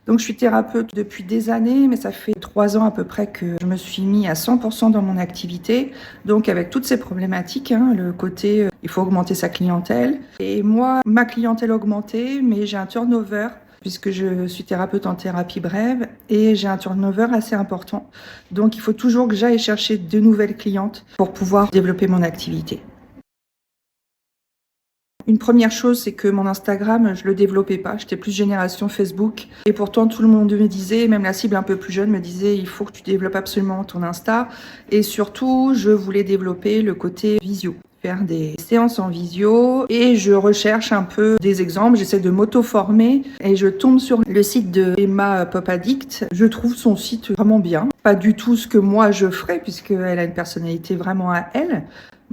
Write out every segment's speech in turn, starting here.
Donc je suis thérapeute depuis des années, mais ça fait 3 ans à peu près que je me suis mis à 100% dans mon activité. Donc avec toutes ces problématiques, le côté il faut augmenter sa clientèle. Et moi, ma clientèle a augmenté, mais j'ai un turnover puisque je suis thérapeute en thérapie brève et j'ai un turnover assez important. Donc il faut toujours que j'aille chercher de nouvelles clientes pour pouvoir développer mon activité. Une première chose, c'est que mon Instagram, je le développais pas. J'étais plus génération Facebook. Et pourtant, tout le monde me disait, même la cible un peu plus jeune me disait, il faut que tu développes absolument ton Insta. Et surtout, je voulais développer le côté visio, faire des séances en visio. Et je recherche un peu des exemples. J'essaie de m'auto-former. Et je tombe sur le site de Emma Pop Addict. Je trouve son site vraiment bien. Pas du tout ce que moi je ferais, puisqu'elle a une personnalité vraiment à elle.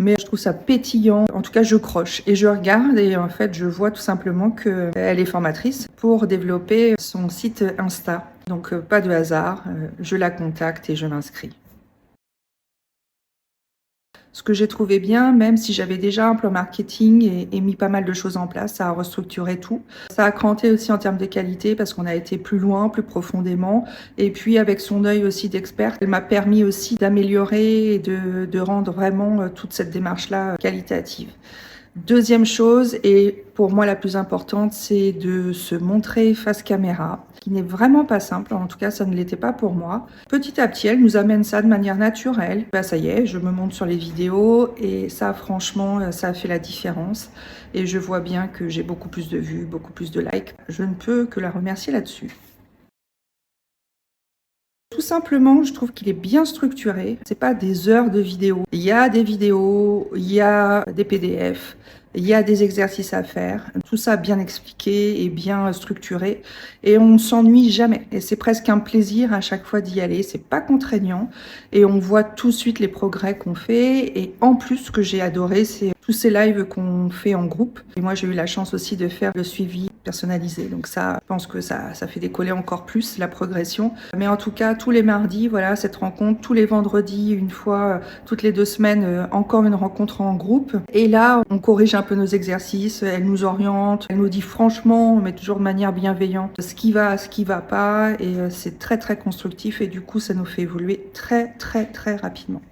Mais je trouve ça pétillant. En tout cas, je croche et je regarde et en fait, je vois tout simplement qu'elle est formatrice pour développer son site Insta. Donc, pas de hasard, je la contacte et je m'inscris. Ce que j'ai trouvé bien, même si j'avais déjà un plan marketing et mis pas mal de choses en place, ça a restructuré tout. Ça a cranté aussi en termes de qualité parce qu'on a été plus loin, plus profondément. Et puis avec son œil aussi d'expert, elle m'a permis aussi d'améliorer et de rendre vraiment toute cette démarche-là qualitative. Deuxième chose, et pour moi la plus importante, c'est de se montrer face caméra, qui n'est vraiment pas simple, en tout cas ça ne l'était pas pour moi. Petit à petit, elle nous amène ça de manière naturelle. Bah ça y est, je me montre sur les vidéos et ça franchement, ça a fait la différence. Et je vois bien que j'ai beaucoup plus de vues, beaucoup plus de likes. Je ne peux que la remercier là-dessus. Tout simplement, je trouve qu'il est bien structuré. C'est pas des heures de vidéos. Il y a des vidéos, il y a des PDF, il y a des exercices à faire. Tout ça bien expliqué et bien structuré. Et on ne s'ennuie jamais. Et c'est presque un plaisir à chaque fois d'y aller. C'est pas contraignant. Et on voit tout de suite les progrès qu'on fait. Et en plus, ce que j'ai adoré, c'est tous ces lives qu'on fait en groupe. Et moi, j'ai eu la chance aussi de faire le suivi personnalisé. Donc ça, je pense que ça fait décoller encore plus la progression. Mais en tout cas, tous les mardis, voilà, cette rencontre. Tous les vendredis, une fois, toutes les 2 semaines, encore une rencontre en groupe. Et là, on corrige un peu nos exercices. Elle nous oriente. Elle nous dit franchement, mais toujours de manière bienveillante, ce qui va pas. Et c'est très, très constructif. Et du coup, ça nous fait évoluer très, très, très rapidement.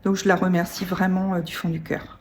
Donc, je la remercie vraiment du fond du cœur.